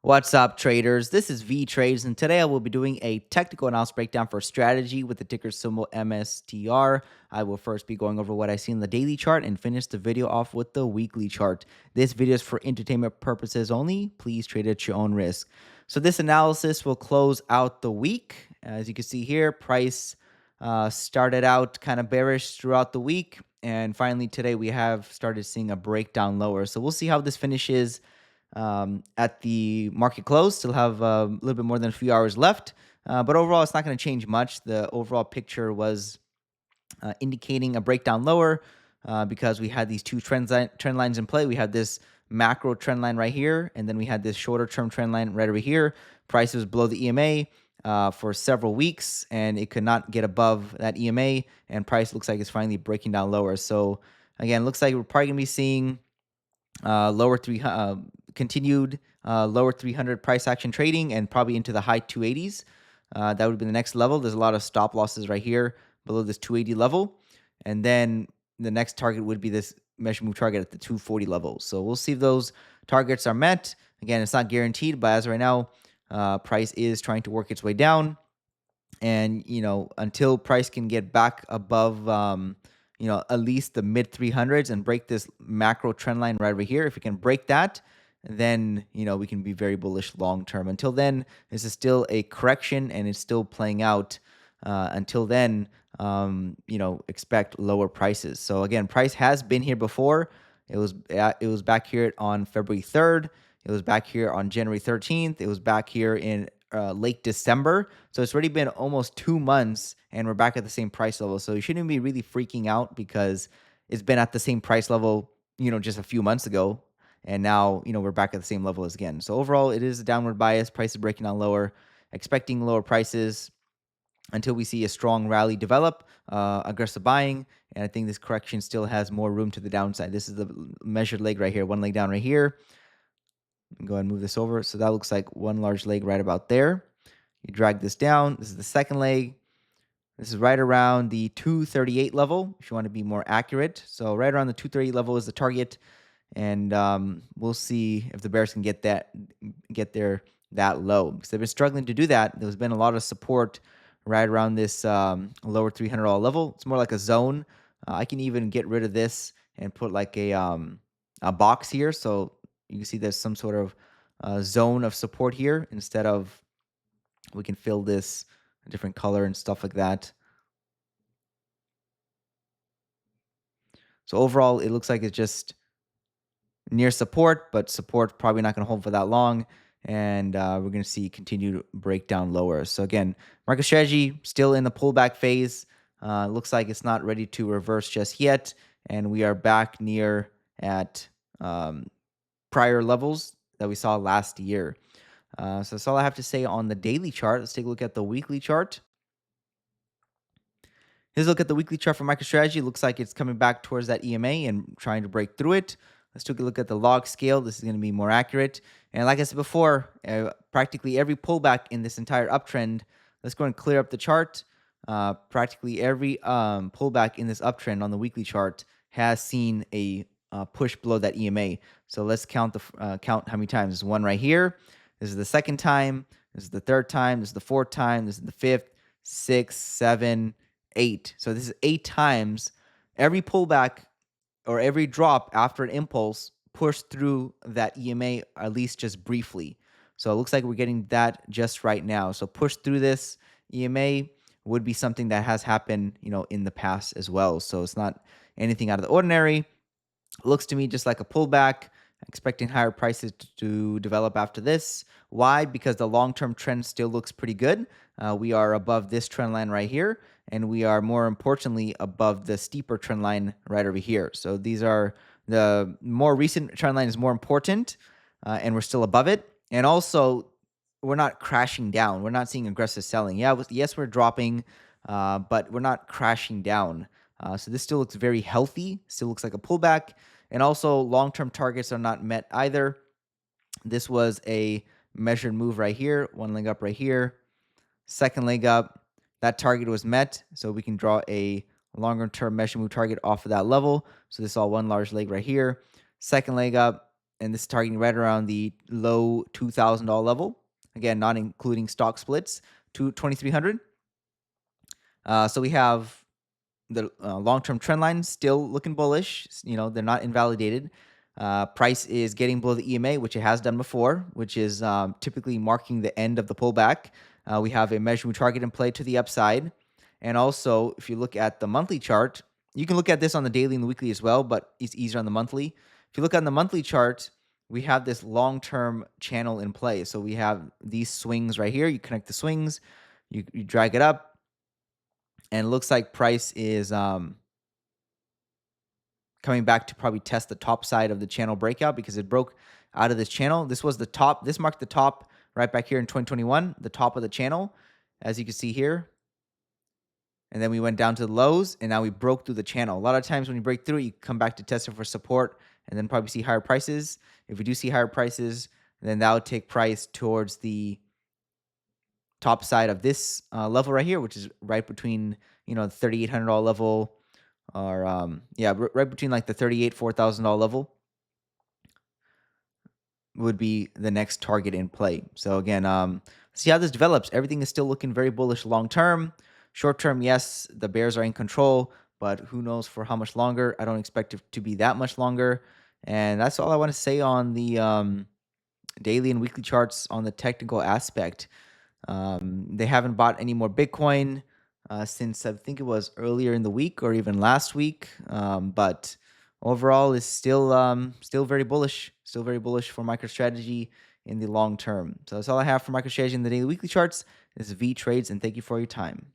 What's up, traders? This is Vee Trades, and today I will be doing a technical analysis breakdown for strategy with the ticker symbol MSTR. I will first be going over what I see in the daily chart and finish the video off with the weekly chart. This video is for entertainment purposes only. Please trade at your own risk. So this analysis will close out the week. As you can see here, price started out kind of bearish throughout the week, and finally today we have started seeing a breakdown lower. So we'll see how this finishes at the market close. Still have a little bit more than a few hours left, but overall it's not going to change much. The overall picture was indicating a breakdown lower because we had these two trend lines in play. We had this macro trend line right here, and then we had this shorter term trend line right over here. Price was below the EMA for several weeks, and it could not get above that EMA, and price looks like it's finally breaking down lower. So again, looks like we're probably going to be seeing continued lower 300 price action trading and probably into the high 280s. That would be the next level. There's a lot of stop losses right here below this 280 level. And then the next target would be this measure move target at the 240 level. So we'll see if those targets are met. Again, it's not guaranteed, but as of right now, price is trying to work its way down. And, until price can get back above, at least the mid 300s and break this macro trend line right over here. If it can break that, then, we can be very bullish long term. Until then, this is still a correction and it's still playing out. Until then, expect lower prices. So again, price has been here before. It was back here on February 3rd. It was back here on January 13th. It was back here in late December. So it's already been almost 2 months and we're back at the same price level. So you shouldn't be really freaking out because it's been at the same price level, just a few months ago. And now, we're back at the same level as again. So overall, it is a downward bias. Price is breaking down lower, expecting lower prices until we see a strong rally develop, aggressive buying. And I think this correction still has more room to the downside. This is the measured leg right here, one leg down right here. Go ahead and move this over. So that looks like one large leg right about there. You drag this down. This is the second leg. This is right around the 238 level, if you want to be more accurate. So right around the 238 level is the target. And we'll see if the bears can get there that low. Because they've been struggling to do that. There's been a lot of support right around this lower $300 level. It's more like a zone. I can even get rid of this and put like a box here. So you can see there's some sort of zone of support here. Instead of, we can fill this a different color and stuff like that. So overall, it looks like it's just near support, but support probably not going to hold for that long. And we're going to see continued breakdown lower. So again, MicroStrategy still in the pullback phase. Looks like it's not ready to reverse just yet. And we are back near at prior levels that we saw last year. So that's all I have to say on the daily chart. Let's take a look at the weekly chart. Here's a look at the weekly chart for MicroStrategy. It looks like it's coming back towards that EMA and trying to break through it. Let's take a look at the log scale. This is going to be more accurate. And like I said before, practically every pullback in this entire uptrend, let's go and clear up the chart. Practically every pullback in this uptrend on the weekly chart has seen a push below that EMA. So let's count how many times. There's one right here. This is the second time. This is the third time. This is the fourth time. This is the fifth, sixth, 7, 8. So this is 8 times. Every pullback or every drop after an impulse pushed through that EMA, at least just briefly. So it looks like we're getting that just right now. So push through this EMA would be something that has happened, in the past as well. So it's not anything out of the ordinary. It looks to me just like a pullback, expecting higher prices to develop after this. Why? Because the long-term trend still looks pretty good. We are above this trend line right here, and we are more importantly above the steeper trend line right over here. So these are the more recent trend line is more important, and we're still above it. And also, we're not crashing down. We're not seeing aggressive selling. Yes, we're dropping, but we're not crashing down. So this still looks very healthy. Still looks like a pullback. And also, long-term targets are not met either. This was a measured move right here. One leg up right here. Second leg up. That target was met. So we can draw a longer-term measured move target off of that level. So this is all one large leg right here. Second leg up. and this is targeting right around the low $2,000 level. Again, not including stock splits, to 2,300. So we have the long-term trend line still looking bullish. They're not invalidated. Price is getting below the EMA, which it has done before, which is typically marking the end of the pullback. We have a measurement target in play to the upside. And also, if you look at the monthly chart, you can look at this on the daily and the weekly as well, but it's easier on the monthly. If you look on the monthly chart, we have this long-term channel in play. So we have these swings right here. You connect the swings, you drag it up, and it looks like price is coming back to probably test the top side of the channel breakout because it broke out of this channel. This was the top. This marked the top right back here in 2021, the top of the channel, as you can see here. And then we went down to the lows, and now we broke through the channel. A lot of times when you break through it, you come back to test it for support and then probably see higher prices. If we do see higher prices, then that would take price towards the top side of this level right here, which is right between, the $3,800 level, or right between like the $4,000 level would be the next target in play. So again, see how this develops. Everything is still looking very bullish long term. Short term, yes, the bears are in control, but who knows for how much longer? I don't expect it to be that much longer. And that's all I want to say on the daily and weekly charts on the technical aspect. They haven't bought any more Bitcoin since I think it was earlier in the week or even last week. But overall, is still very bullish. Still very bullish for MicroStrategy in the long term. So that's all I have for MicroStrategy in the daily weekly charts. This is Vee Trades, and thank you for your time.